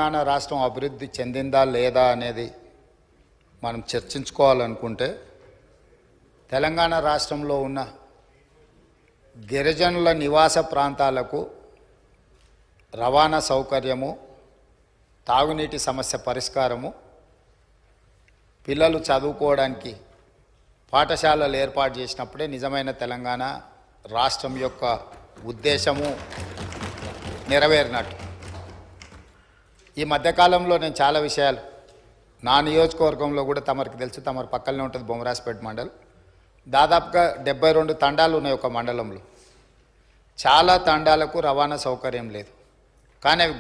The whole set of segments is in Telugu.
తెలంగాణ రాష్ట్రం అభివృద్ధి చెందిందా లేదా అనేది మనం చర్చించుకోవాలనుకుంటే తెలంగాణ రాష్ట్రంలో ఉన్న గిరిజనుల నివాస ప్రాంతాలకు రవాణా సౌకర్యము, తాగునీటి సమస్య పరిష్కారము, పిల్లలు చదువుకోవడానికి పాఠశాలలు ఏర్పాటు చేసినప్పుడే నిజమైన తెలంగాణ రాష్ట్రం యొక్క ఉద్దేశము నెరవేరినట్టు. ఈ మధ్యకాలంలో నేను చాలా విషయాలు నా నియోజకవర్గంలో కూడా తమరికి తెలుసు, తమరి పక్కనే ఉంటుంది బొమ్మరాజపేట మండలం. దాదాపుగా 72 తండాలు ఉన్నాయి ఒక మండలంలో. చాలా తండాలకు రవాణా సౌకర్యం లేదు, కానీ అవి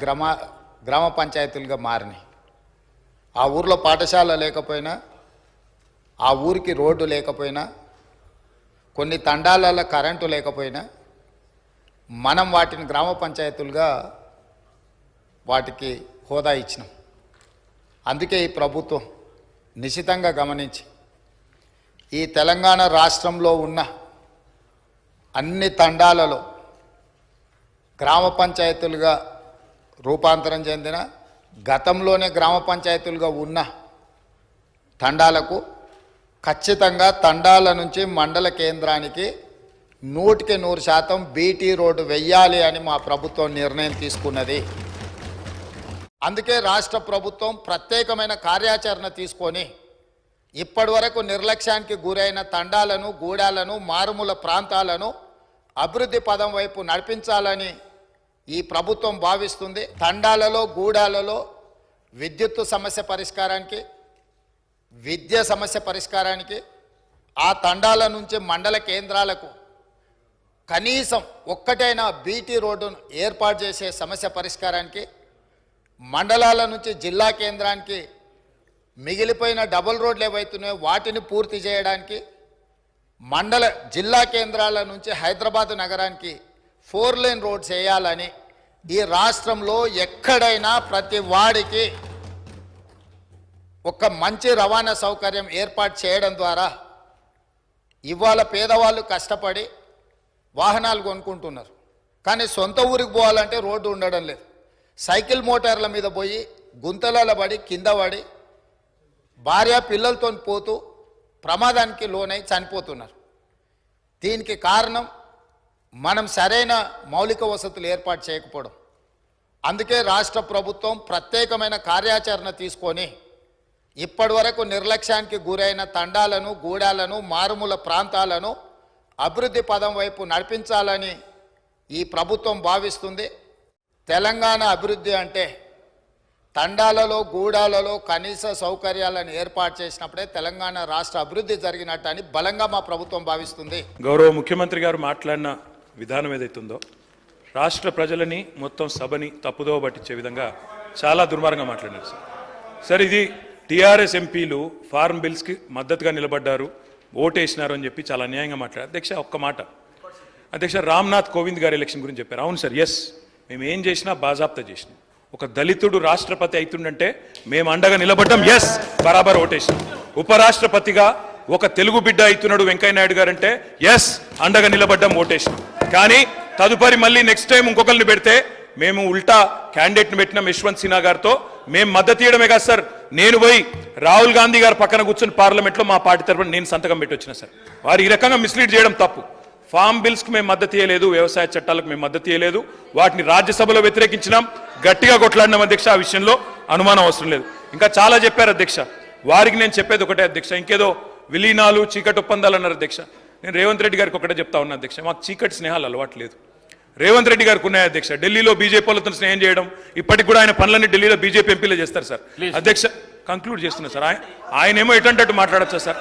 గ్రామ పంచాయతీలుగా మారినాయి. ఆ ఊర్లో పాఠశాల లేకపోయినా, ఆ ఊరికి రోడ్డు లేకపోయినా, కొన్ని తండాలలో కరెంటు లేకపోయినా మనం వాటిని గ్రామ పంచాయతీలుగా వాటికి హోదా ఇచ్చినాం. అందుకే ఈ ప్రభుత్వం నిశితంగా గమనించి ఈ తెలంగాణ రాష్ట్రంలో ఉన్న అన్ని తండాలలో గ్రామ పంచాయతీలుగా రూపాంతరం చెందిన, గతంలోనే గ్రామ పంచాయతీలుగా ఉన్న తండాలకు ఖచ్చితంగా తండాల నుంచి మండల కేంద్రానికి 100% బీటీ రోడ్డు వెయ్యాలి అని మా ప్రభుత్వం నిర్ణయం తీసుకున్నది. అందుకే రాష్ట్ర ప్రభుత్వం ప్రత్యేకమైన కార్యాచరణ తీసుకొని ఇప్పటి వరకు నిర్లక్ష్యానికి గురైన తండాలను, గూడాలను, మారుమూల ప్రాంతాలను అభివృద్ధి పదం వైపు నడిపించాలని ఈ ప్రభుత్వం భావిస్తుంది. తండాలలో, గూడాలలో విద్యుత్తు సమస్య పరిష్కారానికి, విద్య సమస్య పరిష్కారానికి, ఆ తండాల నుంచి మండల కేంద్రాలకు కనీసం ఒక్కటైనా బీటీ రోడ్డును ఏర్పాటు చేసే సమస్య పరిష్కారానికి, మండలాల నుంచి జిల్లా కేంద్రానికి మిగిలిపోయిన డబుల్ రోడ్లు ఏవైతున్నాయో వాటిని పూర్తి చేయడానికి, జిల్లా కేంద్రాల నుంచి హైదరాబాద్ నగరానికి 4 లేన్ రోడ్స్ వేయాలని ఈ రాష్ట్రంలో ఎక్కడైనా ప్రతి వాడికి ఒక మంచి రవాణా సౌకర్యం ఏర్పాటు చేయడం ద్వారా ఇవాళ పేదవాళ్ళు కష్టపడి వాహనాలు కొనుక్కుంటున్నారు, కానీ సొంత ఊరికి పోవాలంటే రోడ్డు ఉండడం లేదు. సైకిల్ మోటార్ల మీద పోయి గుంతలలో పడి కింద పడి భార్య పిల్లలతో పోతూ ప్రమాదానికి లోనై చనిపోతున్నారు. దీనికి కారణం మనం సరైన మౌలిక వసతులు ఏర్పాటు చేయకపోవడం. అందుకే రాష్ట్ర ప్రభుత్వం ప్రత్యేకమైన కార్యాచరణ తీసుకొని ఇప్పటి వరకు నిర్లక్ష్యానికి గురైన తండాలను, గూడాలను, మారుమూల ప్రాంతాలను అభివృద్ధి పదం వైపు నడిపించాలని ఈ ప్రభుత్వం భావిస్తుంది. తెలంగాణ అభివృద్ధి అంటే తండాలలో, గూడాలలో కనీస సౌకర్యాలను ఏర్పాటు చేసినప్పుడే తెలంగాణ రాష్ట్ర అభివృద్ధి జరిగినట్టు అని బలంగా మా ప్రభుత్వం భావిస్తుంది. గౌరవ ముఖ్యమంత్రి గారు మాట్లాడిన విధానం ఏదైతుందో రాష్ట్ర ప్రజలని మొత్తం సభని తప్పుదోవ పట్టించే విధంగా చాలా దుర్మార్గంగా మాట్లాడారు సార్. ఇది టీఆర్ఎస్ ఎంపీలు ఫార్మ్ బిల్స్కి మద్దతుగా నిలబడ్డారు, ఓటేసినారు అని చెప్పి చాలా అన్యాయంగా మాట్లాడారు. అధ్యక్ష ఒక్క మాట, అధ్యక్ష రామ్నాథ్ కోవింద్ గారి ఎలక్షన్ గురించి చెప్పారు. అవును సార్, ఎస్, మేము ఏం చేసినా బాజాప్తా చేసినాం. ఒక దళితుడు రాష్ట్రపతి అవుతుండంటే మేము అండగా నిలబడ్డాం, ఎస్, బరాబర్ ఓటేసినాం. ఉపరాష్ట్రపతిగా ఒక తెలుగు బిడ్డ అవుతున్నాడు వెంకయ్య నాయుడు గారు అంటే ఎస్, అండగా నిలబడ్డాం, ఓటేసినాం. కానీ తదుపరి మళ్ళీ నెక్స్ట్ టైం ఇంకొకరిని పెడితే మేము ఉల్టా క్యాండిడేట్ని పెట్టినాం యశ్వంత్ సిన్హా గారితో. మేము మద్దతు ఇవ్వడమే కాదు సార్, నేను పోయి రాహుల్ గాంధీ గారు పక్కన కూర్చొని పార్లమెంట్లో మా పార్టీ తరఫున నేను సంతకం పెట్టి వచ్చిన సార్. వారు ఈ రకంగా మిస్లీడ్ చేయడం తప్పు. ఫార్మ్ బిల్స్కి మేము మద్దతు ఇవ్వలేదు, వ్యవసాయ చట్టాలకు మేము మద్దతు ఇవ్వలేదు, వాటిని రాజ్యసభలో వ్యతిరేకించినాం, గట్టిగా కొట్లాడినాం అధ్యక్ష. ఆ విషయంలో అనుమానం అవసరం లేదు. ఇంకా చాలా చెప్పారు అధ్యక్ష. వారికి నేను చెప్పేది ఒకటే అధ్యక్ష, ఇంకేదో విలీనాలు, చీకటి ఒప్పందాలు అన్నారు అధ్యక్ష. నేను రేవంత్ రెడ్డి గారికి ఒకటే చెప్తా ఉన్నా అధ్యక్ష, మాకు చీకటి స్నేహాలు అలవాటు లేదు. రేవంత్ రెడ్డి గారికి ఉన్నాయి అధ్యక్ష. ఢిల్లీలో బీజేపీ వాళ్ళతో స్నేహం చేయడం, ఇప్పటికి కూడా ఆయన పనులన్నీ ఢిల్లీలో బీజేపీ ఎంపీలే చేస్తారు సార్. అధ్యక్ష కంక్లూడ్ చేస్తున్నా సార్. ఆయనేమో ఎటంటట్టు మాట్లాడచ్చా సార్,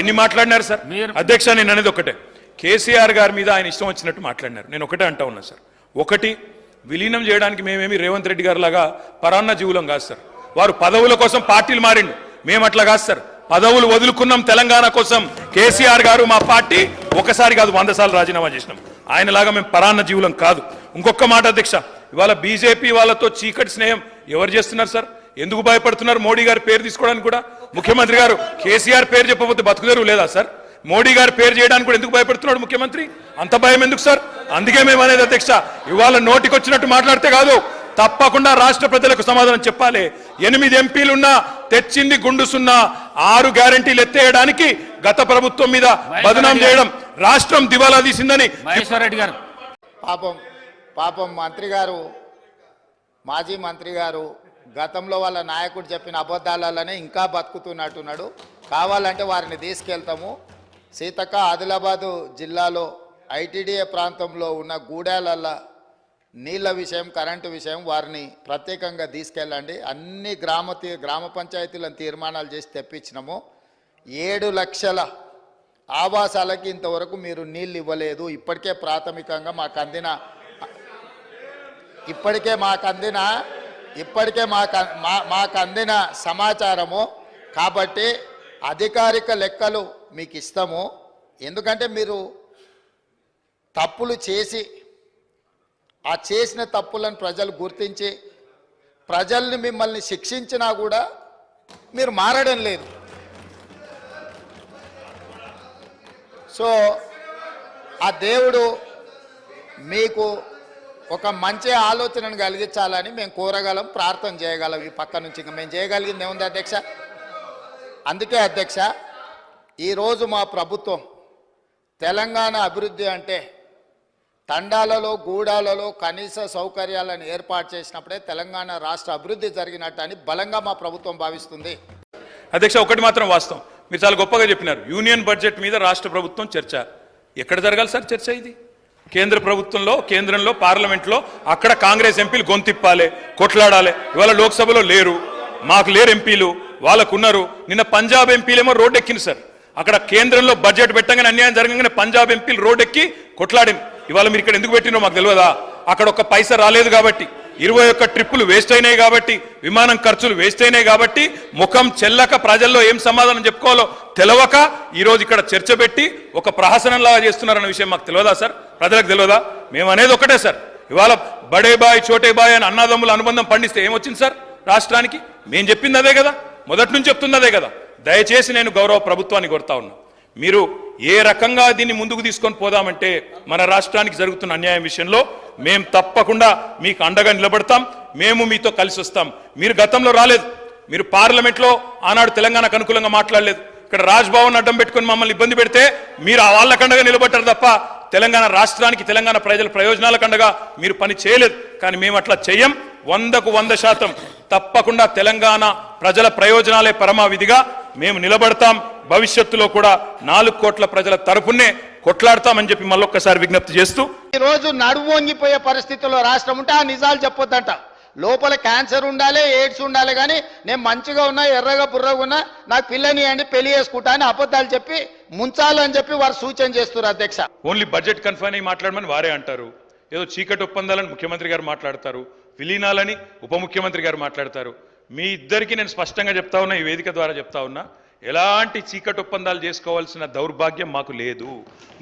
ఎన్ని మాట్లాడినారు సార్. అధ్యక్ష నేను అనేది ఒకటే, కేసీఆర్ గారి మీద ఆయన ఇష్టం వచ్చినట్టు మాట్లాడినారు. నేను ఒకటే అంటా ఉన్నా సార్, ఒకటి విలీనం చేయడానికి మేమేమి రేవంత్ రెడ్డి గారి లాగా పరాన్న జీవులం కాదు సార్. వారు పదవుల కోసం పార్టీలు మారిండు, మేము అట్లా కాదు సార్. పదవులు వదులుకున్నాం తెలంగాణ కోసం. కేసీఆర్ గారు మా పార్టీ ఒకసారి కాదు 100 సార్లు రాజీనామా చేసినాం. ఆయనలాగా మేము పరాన్న జీవులం కాదు. ఇంకొక మాట అధ్యక్ష, ఇవాళ బీజేపీ వాళ్ళతో చీకటి స్నేహం ఎవరు చేస్తున్నారు సార్? ఎందుకు భయపడుతున్నారు మోడీ గారి పేరు తీసుకోవడానికి? కూడా ముఖ్యమంత్రి గారు కేసీఆర్ పేరు చెప్పకపోతే బతుకుదేరు లేదా సార్? మోడీ గారి పేరు చేయడానికి కూడా ఎందుకు భయపడుతున్నాడు ముఖ్యమంత్రి? అంత భయం ఎందుకు సార్? అందుకే మేము అనేది అధ్యక్ష, ఇవాళ నోటికొచ్చినట్టు మాట్లాడితే కాదు, తప్పకుండా రాష్ట్ర ప్రజలకు సమాధానం చెప్పాలి. 8 ఎంపీలున్నా తెచ్చింది గుండు సున్నా. 6 గ్యారెంటీలు ఎత్తేయడానికి గత ప్రభుత్వం మీద బదనాం చేయడం, రాష్ట్రం దివాలా తీసిందని మహేశ్వర్ రెడ్డి గారు. పాపం మంత్రి గారు, మాజీ మంత్రి గారు గతంలో వాళ్ళ నాయకుడు చెప్పిన అబద్ధాలనే ఇంకా బతుకుతున్నట్టున్నాడు. కావాలంటే వారిని తీసుకెళ్తాము. సీతక్క, ఆదిలాబాదు జిల్లాలో ఐటీడీఏ ప్రాంతంలో ఉన్న గూడాలల్ల నీళ్ళ విషయం, కరెంటు విషయం వారిని ప్రత్యేకంగా తీసుకెళ్ళండి. అన్ని గ్రామ పంచాయతీలను తీర్మానాలు చేసి తెప్పించినాము. 7 లక్షల ఆవాసాలకి ఇంతవరకు మీరు నీళ్ళు ఇవ్వలేదు. ఇప్పటికే ప్రాథమికంగా మాకు అందిన సమాచారము. కాబట్టి అధికారిక లెక్కలు మీకు ఇస్తాము. ఎందుకంటే మీరు తప్పులు చేసి ఆ చేసిన తప్పులను ప్రజలు గుర్తించి ప్రజల్ని మిమ్మల్ని శిక్షించినా కూడా మీరు మారడం లేదు. సో ఆ దేవుడు మీకు ఒక మంచి ఆలోచనను కలిగించాలని మేము కోరగలం, ప్రార్థన చేయగలం. ఈ పక్క నుంచి ఇంకా మేము చేయగలిగింది ఏముంది అధ్యక్ష? అందుకే అధ్యక్ష, ఈరోజు మా ప్రభుత్వం తెలంగాణ అభివృద్ధి అంటే తండాలలో, గూడాలలో కనీస సౌకర్యాలను ఏర్పాటు చేసినప్పుడే తెలంగాణ రాష్ట్ర అభివృద్ధి జరిగినట్టు అని బలంగా మా ప్రభుత్వం భావిస్తుంది. అధ్యక్ష, ఒకటి మాత్రం వాస్తవం, మీరు చాలా గొప్పగా చెప్పినారు. యూనియన్ బడ్జెట్ మీద రాష్ట్ర ప్రభుత్వం చర్చ ఎక్కడ జరగాలి సార్? చర్చ ఇది కేంద్ర ప్రభుత్వంలో, కేంద్రంలో, పార్లమెంట్లో. అక్కడ కాంగ్రెస్ ఎంపీలు గొంతిప్పాలి, కొట్లాడాలి. ఇవాళ లోక్సభలో లేరు, మాకు లేరు ఎంపీలు, వాళ్ళకున్నారు. నిన్న పంజాబ్ ఎంపీలేమో రోడ్డు ఎక్కింది సార్. అక్కడ కేంద్రంలో బడ్జెట్ పెట్టగానే అన్యాయం జరగగానే పంజాబ్ ఎంపీలు రోడ్డు ఎక్కి కొట్లాడింది. ఇవాళ మీరు ఇక్కడ ఎందుకు పెట్టినో మాకు తెలియదా? అక్కడ ఒక్క పైసా రాలేదు కాబట్టి, 21 ట్రిప్పులు వేస్ట్ అయినాయి కాబట్టి, విమానం ఖర్చులు వేస్ట్ అయినాయి కాబట్టి, ముఖం చెల్లక ప్రజల్లో ఏం సమాధానం చెప్పుకోవాలో తెలవక ఈరోజు ఇక్కడ చర్చ పెట్టి ఒక ప్రహసనంలాగా చేస్తున్నారన్న విషయం మాకు తెలియదా సార్? ప్రజలకు తెలియదా? మేము అనేది ఒకటే సార్, ఇవాళ బడే బాయ్ చోటే బాయ్ అని అన్నదమ్ముల అనుబంధం పండిస్తే ఏమొచ్చింది సార్ రాష్ట్రానికి? మేము చెప్పింది అదే కదా, మొదటి నుంచి చెప్తుంది అదే కదా. దయచేసి నేను గౌరవ ప్రభుత్వాన్ని కోరుతా ఉన్నా, మీరు ఏ రకంగా దీన్ని ముందుకు తీసుకొని పోదామంటే మన రాష్ట్రానికి జరుగుతున్న అన్యాయం విషయంలో మేము తప్పకుండా మీకు అండగా నిలబడతాం. మేము మీతో కలిసి వస్తాం. మీరు గతంలో రాలేదు, మీరు పార్లమెంట్లో ఆనాడు తెలంగాణకు అనుకూలంగా మాట్లాడలేదు. ఇక్కడ రాజ్భవన్ అడ్డం పెట్టుకుని మమ్మల్ని ఇబ్బంది పెడితే మీరు వాళ్ళకు అండగా నిలబడ్డారు తప్ప తెలంగాణ రాష్ట్రానికి, తెలంగాణ ప్రజల ప్రయోజనాలకు అండగా మీరు పని చేయలేదు. కానీ మేము అట్లా చెయ్యం. 100కు 100% తప్పకుండా తెలంగాణ ప్రజల ప్రయోజనాలే పరమావిధిగా మేము నిలబడతాం. భవిష్యత్తులో కూడా 4 కోట్ల ప్రజల తరపునే కొట్లాడతామని చెప్పి మళ్ళొక్కసారి విజ్ఞప్తి చేస్తూ, ఈ రోజు నడుము వంగిపోయే పరిస్థితుల్లో రాష్ట్రం ఉంటే ఆ నిజాలు చెప్పొద్దంట. లోపల క్యాన్సర్ ఉండాలి, ఎయిడ్స్ ఉండాలి, కానీ నేను మంచిగా ఉన్నా, ఎర్రగా బుర్రగా ఉన్నా, నాకు పిల్లని అండి పెళ్లి చేసుకుంటా అని అబద్ధాలు చెప్పి ముంచాలని చెప్పి వారు సూచన చేస్తున్నారు అధ్యక్ష. ఓన్లీ బడ్జెట్ కన్ఫైన్ అయ్యి మాట్లాడమని వారే అంటారు. ఏదో చీకటి ఒప్పందాలని ముఖ్యమంత్రి గారు మాట్లాడతారు, విలీనాలని ఉప ముఖ్యమంత్రి గారు మాట్లాడతారు. మీ ఇద్దరికి నేను స్పష్టంగా చెప్తా ఉన్నా, ఈ వేదిక ద్వారా చెప్తా ఉన్నా, ఎలాంటి చీకటి ఒప్పందాలు చేసుకోవాల్సిన దౌర్భాగ్యం మాకు లేదు.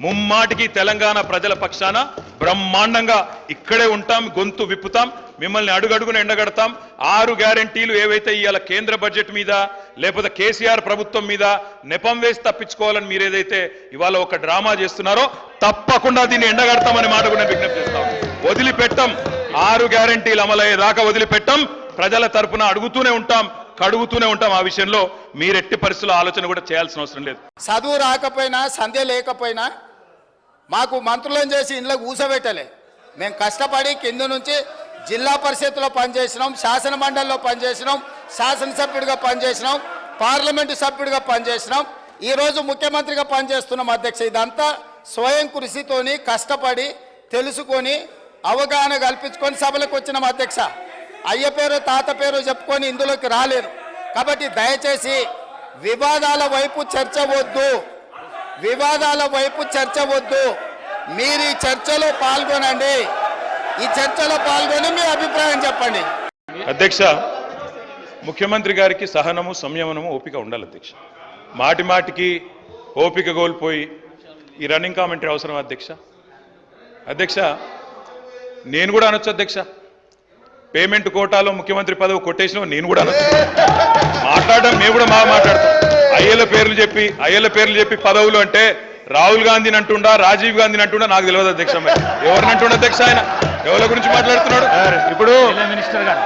ముమ్మాటికి తెలంగాణ ప్రజల పక్షాన బ్రహ్మాండంగా ఇక్కడే ఉంటాం, గొంతు విప్పుతాం, మిమ్మల్ని అడుగడుగున ఎండగడతాం. 6 గ్యారెంటీలు ఏవైతే ఇవాళ కేంద్ర బడ్జెట్ మీద లేకపోతే కేసీఆర్ ప్రభుత్వం మీద నెపం వేసి తప్పించుకోవాలని మీరు ఏదైతే ఇవాళ ఒక డ్రామా చేస్తున్నారో తప్పకుండా దీన్ని ఎండగడతామని మాట కూడా విజ్ఞప్తి చేస్తాం. వదిలిపెట్టం, 6 గ్యారెంటీలు అమలయ్యేదాకా వదిలిపెట్టం. ప్రజల తరపున అడుగుతూనే ఉంటాం, కడుగుతూనే ఉంటాం. ఆ విషయంలో మీరు ఎట్టి పరిస్థితుల్లో ఆలోచన కూడా చేయాల్సిన అవసరం లేదు. చదువు రాకపోయినా, సంధ్య లేకపోయినా మాకు మంత్రులను చేసి ఇంట్లో కూసబెట్టలే. మేము కష్టపడి కింద నుంచి జిల్లా పరిషత్లో పనిచేసినాం, శాసన మండలిలో పనిచేసినాం, శాసనసభ్యుడిగా పనిచేసినాం, పార్లమెంటు సభ్యుడిగా పనిచేసినాం, ఈరోజు ముఖ్యమంత్రిగా పనిచేస్తున్నాం అధ్యక్ష. ఇదంతా స్వయం కృషితోని కష్టపడి తెలుసుకొని అవగాహన కల్పించుకొని సభలకు వచ్చినాం అధ్యక్ష. అయ్య పేరు తాత పేరు చెప్పుకొని ఇందులోకి రాలేరు. కాబట్టి దయచేసి వివాదాల వైపు చర్చ వద్దు, వివాదాల వైపు చర్చ వద్దు. మీరు ఈ చర్చలో పాల్గొనండి, ఈ చర్చలో పాల్గొని మీ అభిప్రాయం చెప్పండి. అధ్యక్ష, ముఖ్యమంత్రి గారికి సహనము, సంయమనము, ఓపిక ఉండాలి అధ్యక్ష. మాటి మాటికి ఓపిక కోల్పోయి ఈ రన్నింగ్ కామెంటరీ అవసరం అధ్యక్ష. అధ్యక్ష, నేను కూడా అనొచ్చు అధ్యక్ష, పేమెంట్ కోటాలో ముఖ్యమంత్రి పదవి కొట్టేసిన నేను కూడా అనొచ్చు. మాట్లాడడం మేము కూడా మాట్లాడతాం. అయ్యల పేర్లు చెప్పి పదవులు అంటే రాహుల్ గాంధీని అంటుండా, రాజీవ్ గాంధీని అంటుండా నాకు తెలియదు అధ్యక్ష. ఎవరిని అంటుండ అధ్యక్ష ఆయన? ఎవరి గురించి మాట్లాడుతున్నాడు ఇప్పుడు మినిస్టర్ గారు